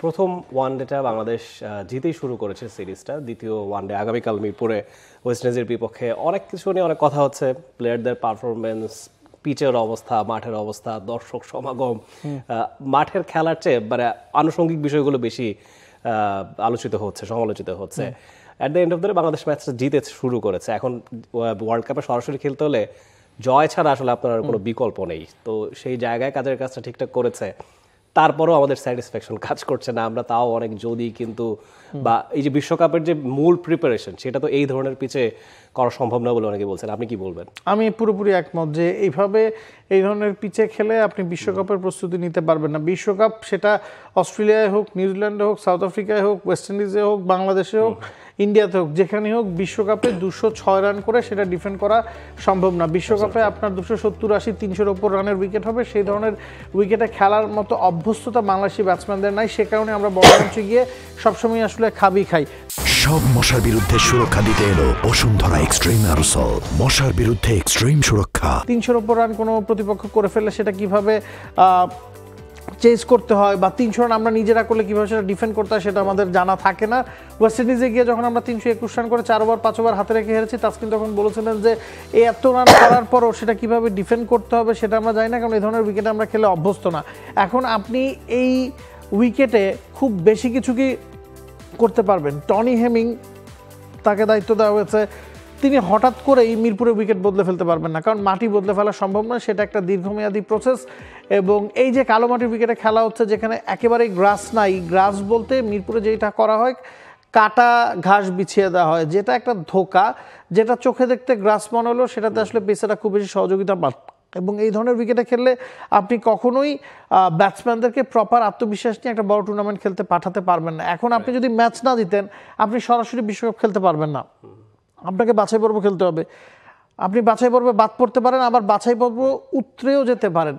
প্রথম ওয়ানডেটা বাংলাদেশ জিতেই শুরু করেছে সিরিজটা। দ্বিতীয় ওয়ানডে আগামীকাল মিরপুরে ওয়েস্ট ইন্ডিজের বিপক্ষে। অনেক কিছু নিয়ে অনেক কথা হচ্ছে, প্লেয়ারদের পারফরমেন্স, পিচের অবস্থা, মাঠের অবস্থা, দর্শক সমাগম, মাঠের খেলার চেয়ে মানে আনুষঙ্গিক বিষয়গুলো বেশি আলোচিত হচ্ছে, সমালোচিত হচ্ছে। At the end of the day Bangladesh ম্যাচটা জিতে শুরু করেছে। এখন ওয়ার্ল্ড কাপে সরাসরি খেলতে হলে জয় ছাড়া আসলে আপনার কোনো বিকল্প নেই। তো সেই জায়গায় কাজের কাজটা ঠিকঠাক করেছে, তারপরেও আমাদের স্যাটিসফ্যাকশন কাজ করছে না। আমরা তাও অনেক যদি কিন্তু বা এই যে বিশ্বকাপের যে মূল প্রিপারেশন, সেটা তো এই ধরনের পিচে করা সম্ভব না বলে অনেকে বলছেন। আপনি কি বলবেন? আমি পুরোপুরি একমত যে এইভাবে এই ধরনের পিচে খেলে আপনি বিশ্বকাপের প্রস্তুতি নিতে পারবেন না। বিশ্বকাপ সেটা অস্ট্রেলিয়ায় হোক, নিউজিল্যান্ডে হোক, সাউথ আফ্রিকায় হোক, ওয়েস্ট ইন্ডিজে হোক, বাংলাদেশে হোক, ইন্ডিয়াতে হোক, যেখানে হোক, বিশ্বকাপে 206 রান করে সেটা ডিফেন্ড করা সম্ভব না। বিশ্বকাপে আপনার 270-80, 300-র ওপর রানের উইকেট হবে। সেই ধরনের উইকেটে খেলার মতো অভ্যস্ততা বাংলাদেশি ব্যাটসম্যানদের নাই। সে কারণে আমরা বড় মঞ্চে গিয়ে সবসময় আসলে খাই। সব মশার বিরুদ্ধে সুরক্ষা দিতে এলো বসুন্ধরা এক্সট্রিম অ্যারোসল। মশার বিরুদ্ধে এক্সট্রিম সুরক্ষা। 300-র ওপর রান কোনো প্রতিপক্ষ করে ফেললে সেটা কিভাবে চেজ করতে হয় বা 300 রান আমরা নিজেরা করলে কীভাবে সেটা ডিফেন্ড করতে হয় সেটা আমাদের জানা থাকে না। ওয়েস্ট ইন্ডিজে গিয়ে যখন আমরা 321 রান করে 4 ওভার 5 ওভার হাতে রেখে হেরেছি, তাসকিন তখন বলেছিলেন যে এত রান করার পরও সেটা কীভাবে ডিফেন্ড করতে হবে সেটা আমরা জানি না, কারণ এই ধরনের উইকেটে আমরা খেলে অভ্যস্ত না। এখন আপনি এই উইকেটে খুব বেশি কিছু কি করতে পারবেন? টনি হেমিং, তাকে দায়িত্ব দেওয়া হয়েছে, তিনি হঠাৎ করেই মিরপুরে উইকেট বদলে ফেলতে পারবেন না, কারণ মাটি বদলে ফেলা সম্ভব নয়। সেটা একটা দীর্ঘমেয়াদী প্রসেস। এবং এই যে কালো মাটির উইকেটে খেলা হচ্ছে, যেখানে একেবারেই গ্রাস নাই, গ্রাস বলতে মিরপুরে যেটা করা হয় কাটা ঘাস বিছিয়ে দেওয়া হয়, যেটা একটা ধোকা, যেটা চোখে দেখতে গ্রাস মনে হলো, সেটাতে আসলে পেসাররা খুব বেশি সহযোগিতা পান। এবং এই ধরনের উইকেটে খেললে আপনি কখনোই ব্যাটসম্যানদেরকে প্রপার আত্মবিশ্বাস নিয়ে একটা বড় টুর্নামেন্ট খেলতে পাঠাতে পারবেন না। এখন আপনি যদি ম্যাচ না জিতেন, আপনি সরাসরি বিশ্বকাপ খেলতে পারবেন না। আপনাকে বাছাই পর্ব খেলতে হবে। আপনি বাছাই পর্বে বাদ পড়তে পারেন, আবার বাছাই পর্ব উতরেও যেতে পারেন।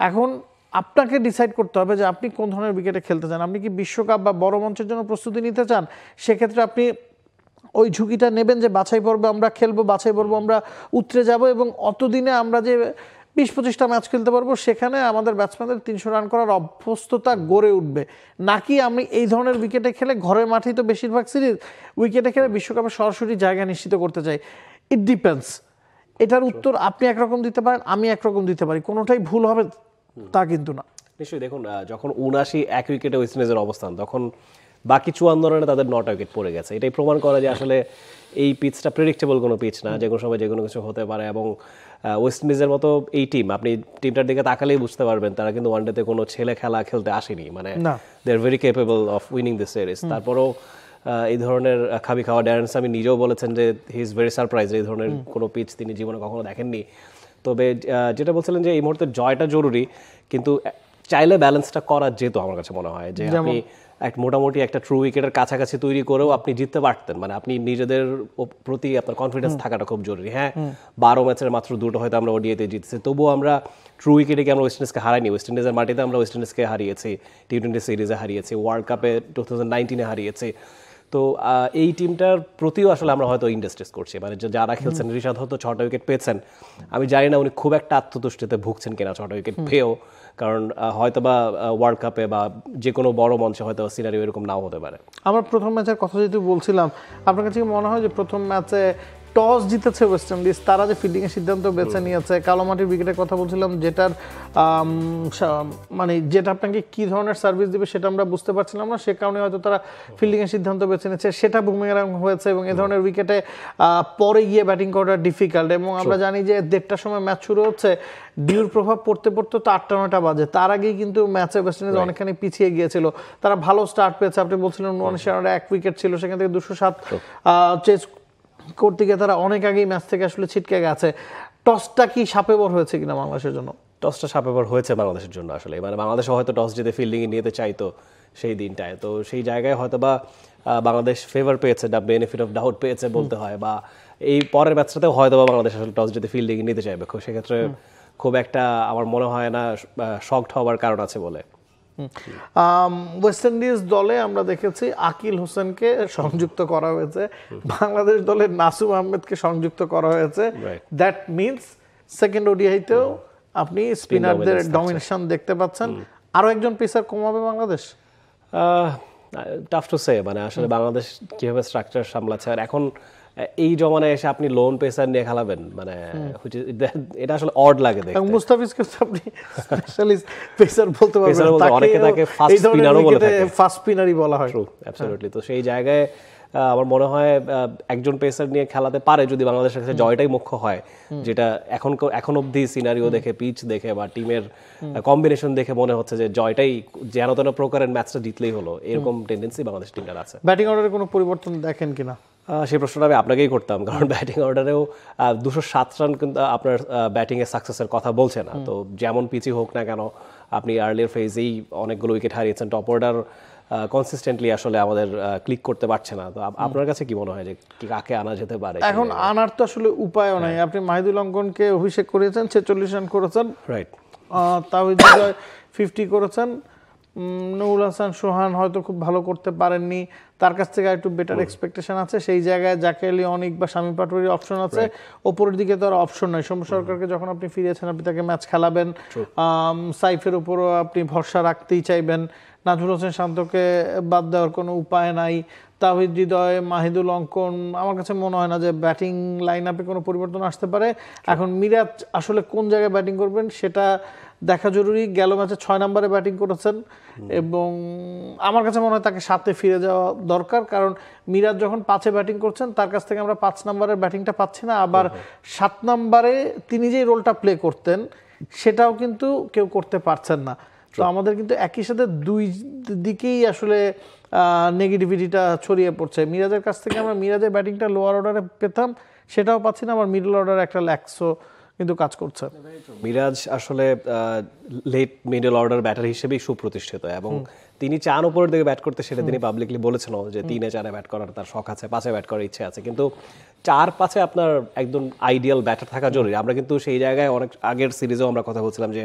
এখন আপনাকে ডিসাইড করতে হবে যে আপনি কোন ধরনের উইকেটে খেলতে চান। আপনি কি বিশ্বকাপ বা বড় মঞ্চের জন্য প্রস্তুতি নিতে চান? সেক্ষেত্রে আপনি ওই ঝুঁকিটা নেবেন যে বাছাই পর্বে আমরা খেলবো, বাছাই পর্ব আমরা উতরে যাব এবং অতদিনে আমরা যে 20-25টা ম্যাচ খেলতে পারবো, সেখানে আমাদের ব্যাটসম্যানদের 300 রান করার অভ্যস্ততা গড়ে উঠবে। নাকি আমি এই ধরনের উইকেটে খেলে, ঘরের মাঠেই তো বেশিরভাগ সিরিজ, উইকেটে খেলে বিশ্বকাপে সরাসরি জায়গা নিশ্চিত করতে চাই। It depends. এটার উত্তর আপনি একরকম দিতে পারেন, আমি একরকম দিতে পারি, কোনোটাই ভুল হবে তা কিন্তু না। নিশ্চয়ই। দেখুন, যখন 79 এক উইকেটে ওয়েস্ট ইন্ডিজের অবস্থান, তখন বাকি 54 রানে তাদের 9টা উইকেট পড়ে গেছে। এটাই প্রমাণ করে যে আসলে এই পিচটা প্রেডিক্টেবল কোনো পিচ না, যে কোনো সময় যে কোনো কিছু হতে পারে। এবং ওয়েস্ট ইন্ডিজের মতো এই টিম, আপনি টিমটার দিকে তাকালেই বুঝতে পারবেন তারা কিন্তু ওয়ানডেতে কোনো ছেলে খেলা খেলতে আসেনি। মানে they are very capable of winning this series. তারপরেও এই ধরনের খাবি খাওয়া ড্যারেন সামি নিজেও বলেছেন যে হি ইজ ভেরি সারপ্রাইজ, এই ধরনের কোনো পিচ তিনি জীবনে কখনো দেখেননি। তবে যেটা বলছিলেন যে এই মুহূর্তে জয়টা জরুরি, কিন্তু চাইলে ব্যালেন্সটা করা যেত। আমার কাছে মনে হয় যে আপনি মোটামুটি একটা ট্রু উইকেটের কাছাকাছি তৈরি করেও আপনি জিততে পারতেন। মানে আপনি নিজেদের প্রতি আপনার কনফিডেন্স থাকাটা খুব জরুরি। হ্যাঁ, 12 ম্যাচের মাত্র 2টো হয়তো আমরা ওডিআইতে জিতছি, তবুও আমরা ট্রু উইকেটে কি আমরা ওয়েস্ট ইন্ডিজকে হারাইনি? ওয়েস্ট ইন্ডিজের মাটিতে আমরা ওয়েস্ট ইন্ডিজকে হারিয়েছি, টি-20 সিরিজে হারিয়েছি, ওয়ার্ল্ড কাপে 2019-এ হারিয়েছি। তো এই টিমটার প্রতিও আসলে আমরা হয়তো ইন্ডাস্ট্রেস করছি। মানে যারা খেলছেন, রিশাদ হয়তো 6টা উইকেট পেয়েছেন, আমি জানি না উনি খুব একটা আত্মতুষ্টিতে ভুগছেন কিনা 6টা উইকেট পেয়েও, কারণ হয়তো বা ওয়ার্ল্ড কাপে বা যে কোনো বড় মঞ্চে হয়তো সিনারিও এরকম নাও হতে পারে। আমরা প্রথম ম্যাচের কথা যেহেতু বলছিলাম, আপনার কাছে কি মনে হয় যে প্রথম ম্যাচে টস জিতেছে ওয়েস্ট ইন্ডিজ, তারা যে ফিল্ডিংয়ের সিদ্ধান্ত বেছে নিয়েছে? কালো মাটির উইকেটের কথা বলছিলাম, যেটার মানে যেটা আপনাকে কী ধরনের সার্ভিস দেবে সেটা আমরা বুঝতে পারছিলাম না, সে কারণে হয়তো তারা ফিল্ডিংয়ের সিদ্ধান্ত বেছে নিয়েছে, সেটা বুমেরাং হয়েছে। এবং এই ধরনের উইকেটে পরে গিয়ে ব্যাটিং করাটা ডিফিকাল্ট। এবং আমরা জানি যে 1:30টার সময় ম্যাচ শুরু হচ্ছে, ডিউর প্রভাব পড়তে পড়তে তো 8টা-9টা বাজে। তার আগেই কিন্তু ম্যাচে ওয়েস্ট ইন্ডিজ অনেকখানি পিছিয়ে গিয়েছিল। তারা ভালো স্টার্ট পেয়েছে, আপনি বলছিলেন 79 রানে 1 উইকেট ছিল, সেখান থেকে 207 চেস করতে গিয়ে তারা অনেক আগেই ম্যাচ থেকে আসলে ছিটকে গেছে। টসটা কি শাপেবর হয়েছে কিনা বাংলাদেশের জন্য? টসটা শাপেবর হয়েছে বাংলাদেশের জন্য আসলে। মানে বাংলাদেশও হয়তো টস জিতে ফিল্ডিংয়ে নিতে চাইতো সেই দিনটায়, তো সেই জায়গায় হয়তো বা বাংলাদেশ ফেভার পেয়েছে, বেনিফিট অফ ডাউট পেয়েছে বলতে হয়। বা এই পরের ম্যাচটাতেও হয়তো বা বাংলাদেশ আসলে টস জিতে ফিল্ডিংয়ে নিতে চাইবে, সেক্ষেত্রে খুব একটা আমার মনে হয় না শকড হওয়ার কারণ আছে বলে। ওয়েস্ট ইন্ডিজ দলে আমরা দেখেছি আকিল হোসেনকে সংযুক্ত করা হয়েছে, বাংলাদেশ দলের নাসুম আহমেদকে সংযুক্ত করা হয়েছে। দ্যাট মিনস সেকেন্ড ওডিআইতেও আপনি স্পিনারদের ডমিনেশন দেখতে পাচ্ছেন। আরো একজন পেসার কমাবে বাংলাদেশ? টাফ টু সে, মানে আসলে বাংলাদেশ কিভাবে স্ট্রাকচার সামলাচ্ছে। আর এখন এই জমানায় এসে আপনি লোন পেসার নিয়ে খেলাবেন, মানে এটা আসলে অড লাগে দেখতে। এবং মুস্তাফিজকে তো আপনি স্পেশালিস্ট পেসার বলতে পারবেন, পেসার বলতে অনেকে তাকে ফাস্ট স্পিনারও বলে থাকে, ফাস্ট স্পিনারই বলা হয়। True, absolutely. তো সেই জায়গায় আমার মনে হয় একজন পেসার নিয়ে খেলাতে পারে যদি বাংলাদেশের কাছে জয়টাই মুখ্য হয়, যেটা এখন অবধি সিনারিও দেখে, পিচ দেখে বা টিমের কম্বিনেশন দেখে মনে হচ্ছে যে জয়টাই যেন তেন প্রকারের ম্যাচটা জিতলেই হলো, এরকম টেন্ডেন্সি বাংলাদেশ টিমটার আছে। ব্যাটিং অর্ডারে কোনো পরিবর্তন দেখেন কিনা? সেই প্রশ্নটা আমি আপনাকেই করতাম, কারণ ব্যাটিং অর্ডারেও 207 রান কিন্তু আপনার ব্যাটিংয়ের সাকসেসের কথা বলছে না। তো যেমন পিচই হোক না কেন, আপনি আর্লিয়ার ফেজেই অনেকগুলো উইকেট হারিয়েছেন, টপ অর্ডার কনসিস্টেন্টলি আসলে আমাদের ক্লিক করতে পারছে না। তো আপনার কাছে কি মনে হয় যে কাকে আনা যেতে পারে? এখন আনার তো আসলে উপায়ও নাই। আপনি মাহিদুল অঙ্কনকে অভিষেক করিয়েছেন, 46 রান করেছেন, রাইট। তাওহিদ 50 করেছেন। নুরুল হাসান সোহান হয়তো খুব ভালো করতে পারেননি, তার কাছ থেকে একটু বেটার এক্সপেকটেশন আছে। সেই জায়গায় জাকের আলী অনিক বা শামীম পাটোয়ারির অপশন আছে, ওপরের দিকে তো আর অপশন নাই। সৌম্য সরকারকে যখন আপনি ফিরিয়েছেন, আপনি তাকে ম্যাচ খেলাবেন। সাইফের উপরও আপনি ভরসা রাখতেই চাইবেন। নাজমুল হোসেন শান্তকে বাদ দেওয়ার কোনো উপায় নাই। তাওহিদ হৃদয়, মাহিদুল অঙ্কন, আমার কাছে মনে হয় না যে ব্যাটিং লাইন আপে কোনো পরিবর্তন আসতে পারে। এখন মিরাজ আসলে কোন জায়গায় ব্যাটিং করবেন সেটা দেখা জরুরি। গেল ম্যাচে 6 নম্বরে ব্যাটিং করেছেন এবং আমার কাছে মনে হয় তাকে 7-এ ফিরে যাওয়া দরকার, কারণ মিরাজ যখন 5-এ ব্যাটিং করছেন তার কাছ থেকে আমরা 5 নম্বরের ব্যাটিংটা পাচ্ছি না। আবার 7 নম্বরে তিনি যেই রোলটা প্লে করতেন সেটাও কিন্তু কেউ করতে পারছেন না। তো আমাদের কিন্তু একই সাথে দুই দিকেই আসলে নেগেটিভিটিটা ছড়িয়ে পড়ছে। মিরাজের কাছ থেকে আমরা মিরাজের ব্যাটিংটা লোয়ার অর্ডারে পেতাম, সেটাও পাচ্ছি না। আমার মিডল অর্ডারে একটা ল্যাক্সও কিন্তু কাজ করছে। মিরাজ আসলে লেট মিডল অর্ডার ব্যাটার হিসেবেই সুপ্রতিষ্ঠিত এবং তিনি চান উপরের দিকে ব্যাট করতে, সেটা তিনি পাবলিকলি বলেছেন যে 3-4 ব্যাট করার তার শখ আছে, 5-এ ব্যাট করার ইচ্ছে আছে, কিন্তু 4-5-এ আপনার একদম আইডিয়াল ব্যাটার থাকা জরুরি। আমরা কিন্তু সেই জায়গায় অনেক আগের সিরিজেও আমরা কথা বলছিলাম যে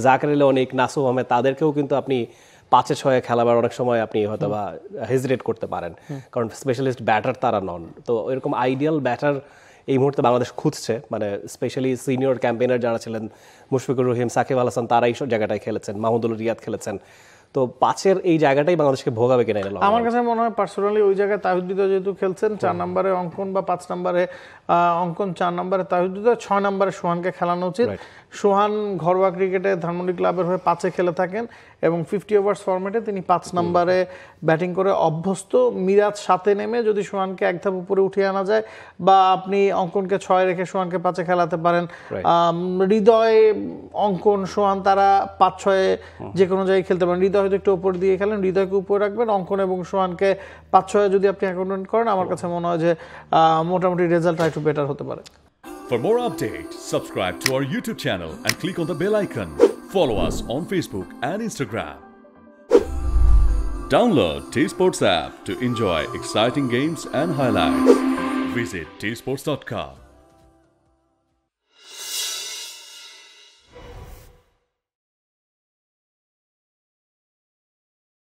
জাকের আলী অনিক, নাসুম আহমেদ, তাদেরকেও কিন্তু আপনি 5-6 খেলাবার অনেক সময় আপনি হয়তো বা হেজিটেট করতে পারেন, কারণ স্পেশালিস্ট ব্যাটার তারা নন। তো এরকম আইডিয়াল ব্যাটার এই মুহূর্তে বাংলাদেশ খুঁজছে, মানে স্পেশালি সিনিয়র ক্যাম্পেইনার যারা ছিলেন, মুশফিকুর রহিম, সাকিব আল হাসান, তারা এই জায়গাটায় খেলেছেন, মাহমুদুল রিয়াদ খেলেছেন। তো 5-এর এই জায়গাটাই বাংলাদেশকে ভোগাবে কিনা আমার কাছে মনে হয় পার্সোনালি ওই জায়গায় তাহিদ হৃদয় যেহেতু খেলছেন, 4 নম্বরে অঙ্কন বা 5 নম্বরে অঙ্কন, 4 নম্বরে তাহিদ হৃদয়, 6 নম্বরে সোহানকে খেলানো উচিত। সোহান ঘরোয়া ক্রিকেটে ধানমন্ডি ক্লাবের হয়ে 5-এ খেলে থাকেন এবং 50 ওভার্স ফরম্যাটে তিনি 5 নম্বরে ব্যাটিং করে অভ্যস্ত। মিরাজ 7-এ নেমে যদি সোহানকে এক ধাপ উপরে উঠিয়ে আনা যায়, বা আপনি অঙ্কনকে 6-এ রেখে সোহানকে 5-এ খেলাতে পারেন। হৃদয়, অঙ্কন, সোহান তারা 5-6-এ যে কোনো জায়গায় খেলতে পারেন। হৃদয় হয়তো একটু উপর দিয়ে খেলেন, হৃদয়কে উপরে রাখবেন, অঙ্কন এবং সোহানকে 5-6-এ যদি আপনি অ্যাকাউন্ট করেন, আমার কাছে মনে হয় যে মোটামুটি রেজাল্ট একটু বেটার হতে পারে। For more updates, subscribe to our YouTube channel and click on the bell icon. Follow us on Facebook and Instagram. Download T-Sports app to enjoy exciting games and highlights. Visit tsports.com.